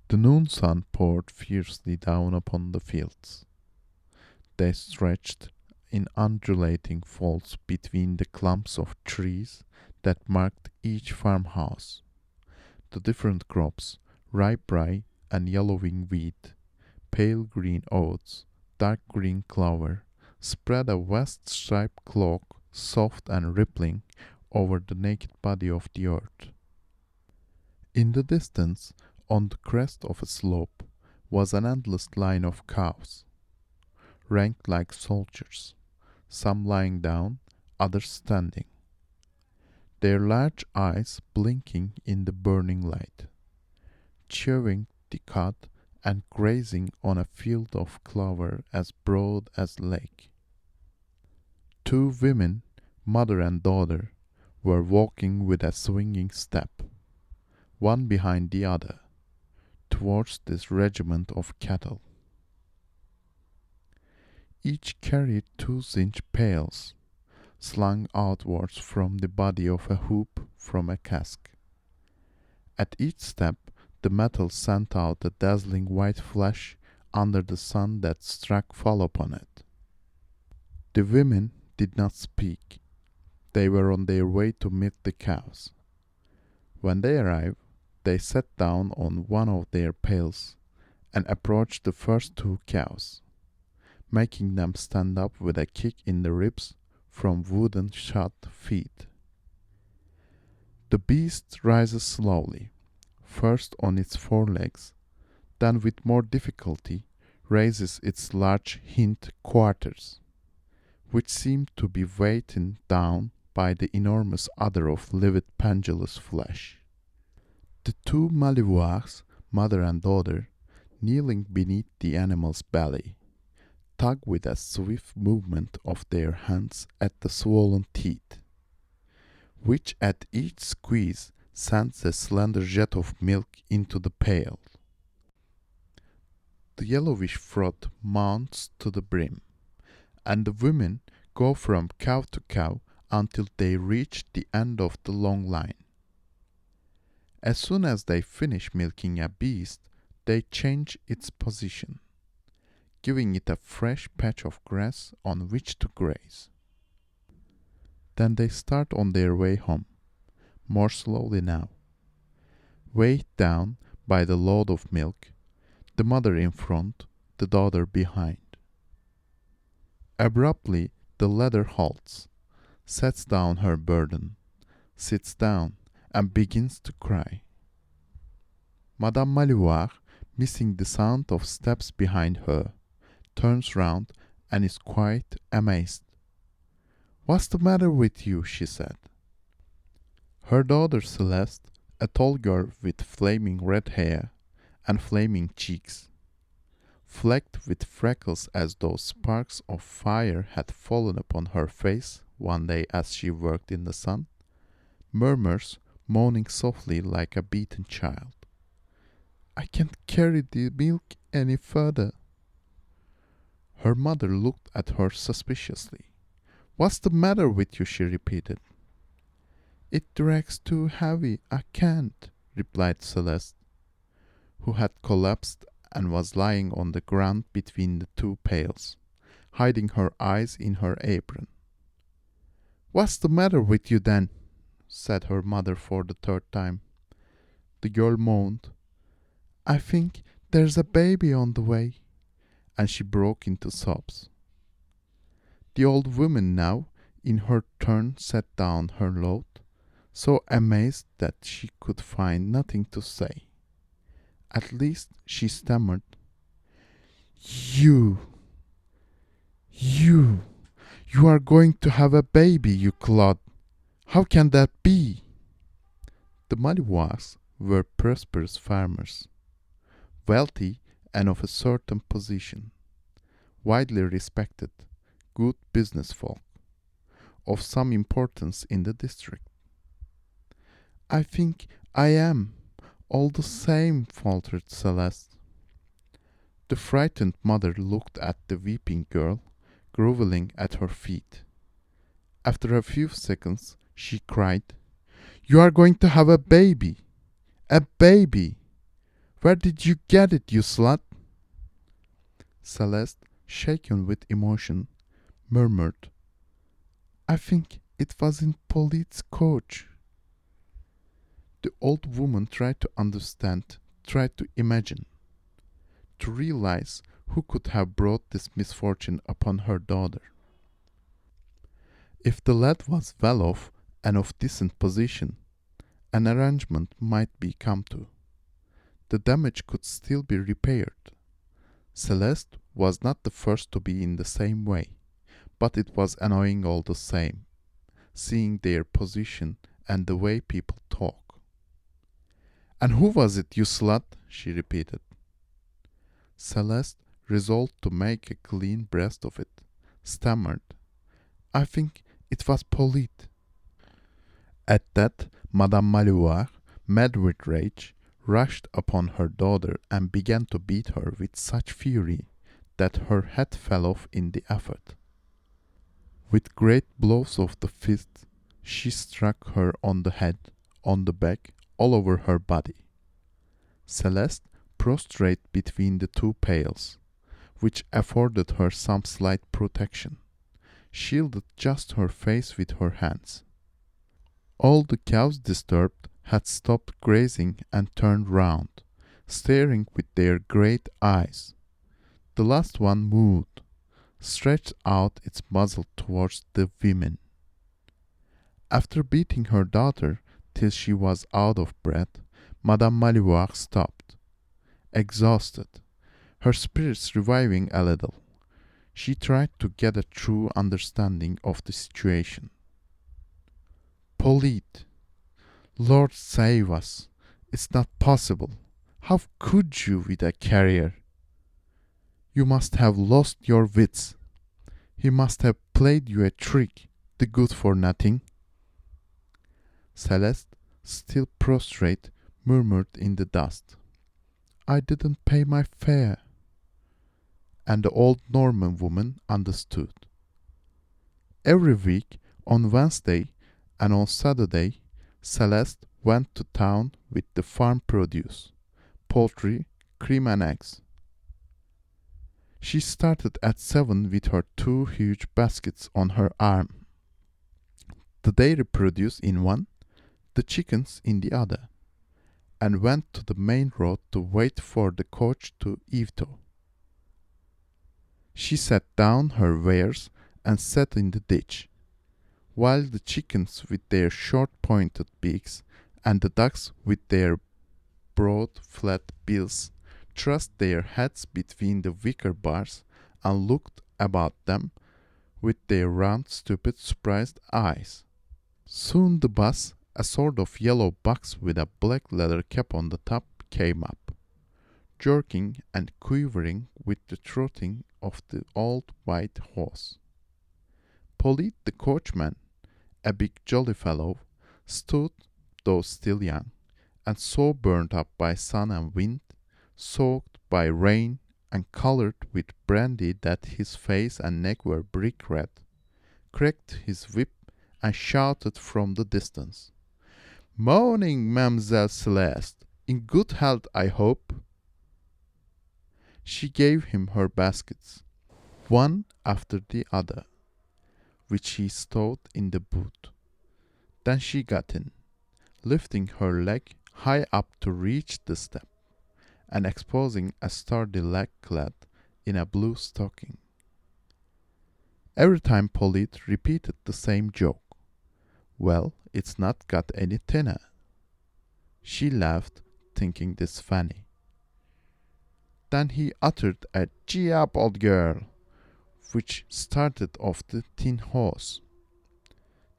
The noon sun poured fiercely down upon the fields. They stretched in undulating folds between the clumps of trees that marked each farmhouse. The different crops, ripe rye and yellowing wheat, pale green oats, dark green clover, spread a vast striped cloak, soft and rippling, over the naked body of the earth. In the distance, on the crest of a slope, was an endless line of cows, ranked like soldiers, some lying down, others standing, their large eyes blinking in the burning light, chewing the cud and grazing on a field of clover as broad as the lake. Two women, mother and daughter, were walking with a swinging step, one behind the other, towards this regiment of cattle. Each carried 2-inch pails, slung outwards from the body of a hoop from a cask. At each step, the metal sent out a dazzling white flash under the sun that struck full upon it. The women did not speak. They were on their way to milk the cows. When they arrived, they sat down on one of their pails and approached the first 2 cows, making them stand up with a kick in the ribs from wooden shod feet. The beast rises slowly, first on its forelegs, then with more difficulty raises its large hind quarters, which seem to be weighted down by the enormous udder of livid pendulous flesh. The 2 Malivoires, mother and daughter, kneeling beneath the animal's belly, tug with a swift movement of their hands at the swollen teeth, which at each squeeze sends a slender jet of milk into the pail. The yellowish froth mounts to the brim, and the women go from cow to cow until they reach the end of the long line. As soon as they finish milking a beast, they change its position, giving it a fresh patch of grass on which to graze. Then they start on their way home, more slowly now, weighed down by the load of milk, the mother in front, the daughter behind. Abruptly, the latter halts, sets down her burden, sits down, and begins to cry. Madame Malivoire, missing the sound of steps behind her, turns round and is quite amazed. "What's the matter with you?" she said. Her daughter Celeste, a tall girl with flaming red hair and flaming cheeks, flecked with freckles as though sparks of fire had fallen upon her face one day as she worked in the sun, murmurs, moaning softly like a beaten child, "I can't carry the milk any further." Her mother looked at her suspiciously. "What's the matter with you?" she repeated. "It drags too heavy, I can't," replied Celeste, who had collapsed and was lying on the ground between the 2 pails, hiding her eyes in her apron. "What's the matter with you then?" said her mother for the 3rd time. The girl moaned, "I think there's a baby on the way," and she broke into sobs. The old woman now, in her turn, set down her load, so amazed that she could find nothing to say. At least she stammered, You are going to have a baby, you clod. How can that be?" The Malivoires were prosperous farmers, wealthy and of a certain position, widely respected, good business folk, of some importance in the district. "I think I am, all the same," faltered Celeste. The frightened mother looked at the weeping girl, grovelling at her feet. After a few seconds, she cried, "You are going to have a baby! A baby! Where did you get it, you slut? Celeste, shaken with emotion, murmured, I think it was in Polite's coach. The old woman tried to understand, tried to imagine, to realize who could have brought this misfortune upon her daughter. If the lad was well off and of decent position, an arrangement might be come to. The damage could still be repaired. Celeste was not the first to be in the same way, but it was annoying all the same, seeing their position and the way people talk. And who was it, you slut? She repeated. Celeste, resolved to make a clean breast of it, stammered, I think it was Polite. At that, Madame Magloire, mad with rage, rushed upon her daughter and began to beat her with such fury that her head fell off in the effort. With great blows of the fist, she struck her on the head, on the back, all over her body. Celeste, prostrate between the two pails, which afforded her some slight protection, shielded just her face with her hands. All the cows disturbed had stopped grazing and turned round, staring with their great eyes. The last one moved, stretched out its muzzle towards the women. After beating her daughter till she was out of breath, Madame Magloire stopped, exhausted, her spirits reviving a little. She tried to get a true understanding of the situation. Polite, Lord save us, it's not possible. How could you with a carrier? You must have lost your wits. He must have played you a trick, the good for nothing. Celeste, still prostrate, murmured in the dust, I didn't pay my fare. And the old Norman woman understood. Every week, on Wednesday and on Saturday, Celeste went to town with the farm produce, poultry, cream and eggs. She started at 7 with her 2 huge baskets on her arm. The dairy produce in one, the chickens in the other, and went to the main road to wait for the coach to Yvetot. She set down her wares and sat in the ditch, while the chickens with their short pointed beaks and the ducks with their broad flat bills thrust their heads between the wicker bars and looked about them with their round, stupid, surprised eyes. Soon the bus, a sort of yellow box with a black leather cap on the top, came up, jerking and quivering with the trotting of the old white horse. Polite the coachman, a big jolly fellow, stood, though still young, and so burnt up by sun and wind, soaked by rain, and coloured with brandy that his face and neck were brick red, cracked his whip and shouted from the distance, Morning, Mademoiselle Celeste, in good health, I hope. She gave him her baskets, one after the other, which he stowed in the boot. Then she got in, lifting her leg high up to reach the step, and exposing a sturdy leg clad in a blue stocking. Every time Polite repeated the same joke, Well, it's not got any thinner. She laughed, thinking this funny. Then he uttered a "Gee up, old girl," which started off the tin horse.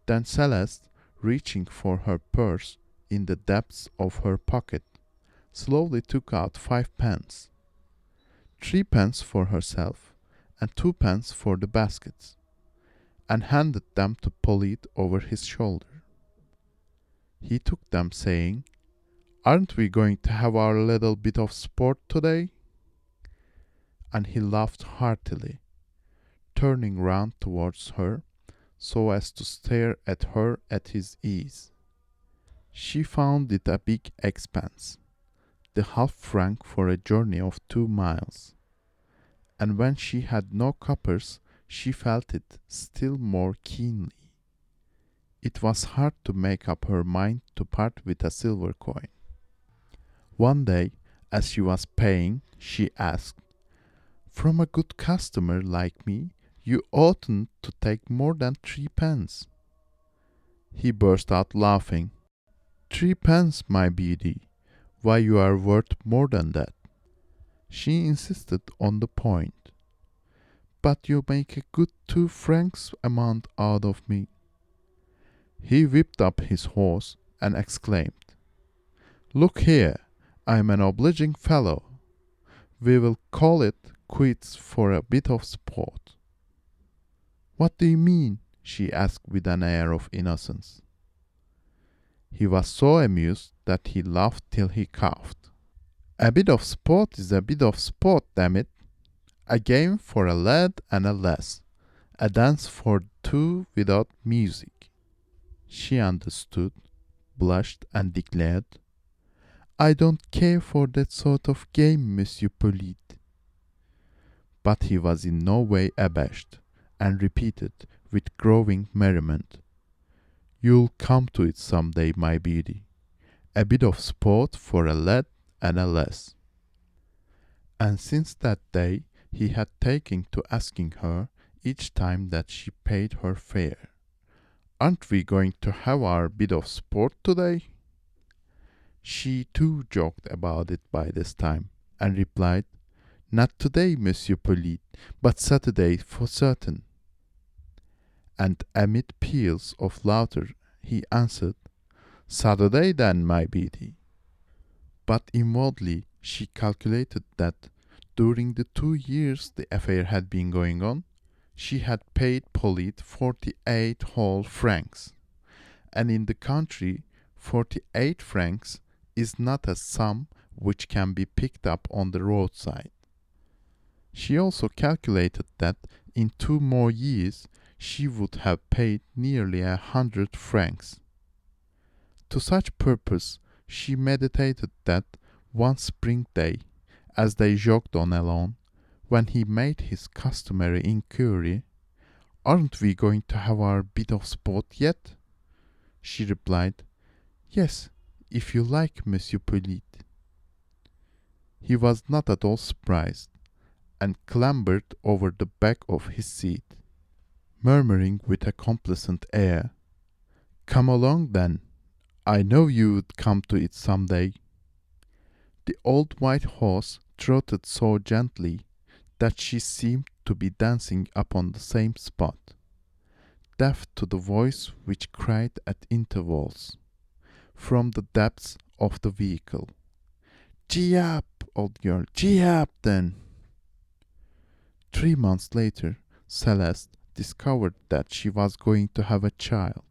Then Celeste, reaching for her purse in the depths of her pocket, slowly took out 5 pence, 3 pence for herself and 2 pence for the baskets, and handed them to Polite over his shoulder. He took them, saying, "Aren't we going to have our little bit of sport today?" And he laughed heartily, turning round towards her, so as to stare at her at his ease. She found it a big expense, the half-franc for a journey of 2 miles. And when she had no coppers, she felt it still more keenly. It was hard to make up her mind to part with a silver coin. One day, as she was paying, she asked, "From a good customer like me, you oughtn't to take more than 3 pence." He burst out laughing. "3 pence, my beauty! Why, you are worth more than that." She insisted on the point. "But you make a good 2 francs amount out of me." He whipped up his horse and exclaimed, "Look here, I am an obliging fellow. We will call it quits for a bit of sport." "What do you mean?" she asked with an air of innocence. He was so amused that he laughed till he coughed. "A bit of sport is a bit of sport, damn it. A game for a lad and a lass. A dance for two without music." She understood, blushed, and declared, "I don't care for that sort of game, Monsieur Polyte." But he was in no way abashed, and repeated, with growing merriment, "You'll come to it some day, my beauty. A bit of sport for a lad and a lass." And since that day he had taken to asking her each time that she paid her fare, "Aren't we going to have our bit of sport today?" She too joked about it by this time, and replied, "Not today, Monsieur Polyte, but Saturday for certain." And amid peals of laughter he answered, "Saturday then, my beauty." But inwardly she calculated that during the 2 years the affair had been going on, she had paid Polyte 48 whole francs, and in the country 48 francs is not a sum which can be picked up on the roadside. She also calculated that in 2 more years she would have paid nearly 100 francs. To such purpose she meditated that one spring day, as they jogged on alone, when he made his customary inquiry, "Aren't we going to have our bit of sport yet?" she replied, "Yes, if you like, Monsieur Polyte." He was not at all surprised, and clambered over the back of his seat, murmuring with a complacent air, "Come along then. I know you would come to it some day." The old white horse trotted so gently that she seemed to be dancing upon the same spot, deaf to the voice which cried at intervals, from the depths of the vehicle, "Gee up, old girl, gee up then." 3 months later, Celeste discovered that she was going to have a child.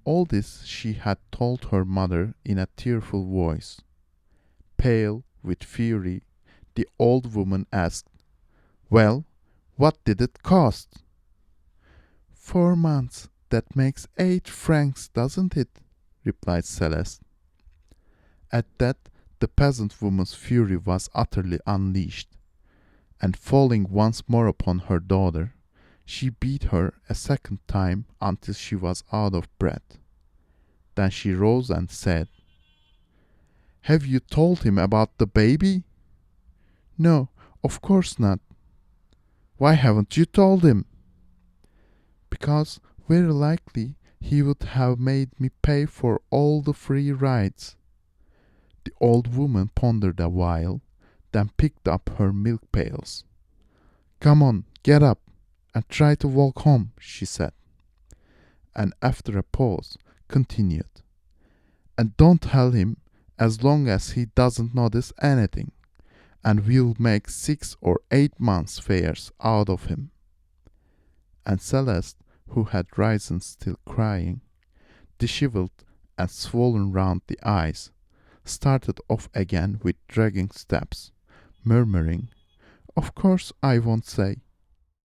All this she had told her mother in a tearful voice. Pale with fury, the old woman asked, "Well, what did it cost?" "4 months, that makes 8 francs, doesn't it?" replied Celeste. At that, the peasant woman's fury was utterly unleashed, and falling once more upon her daughter, she beat her a second time until she was out of breath. Then she rose and said, "Have you told him about the baby?" "No, of course not." "Why haven't you told him?" "Because very likely he would have made me pay for all the free rides." The old woman pondered a while, then picked up her milk pails. "Come on, get up, and try to walk home," she said, and after a pause continued, "And don't tell him as long as he doesn't notice anything, and we'll make 6 or 8 months' fares out of him." And Celeste, who had risen still crying, dishevelled and swollen round the eyes, started off again with dragging steps, murmuring, "Of course I won't say.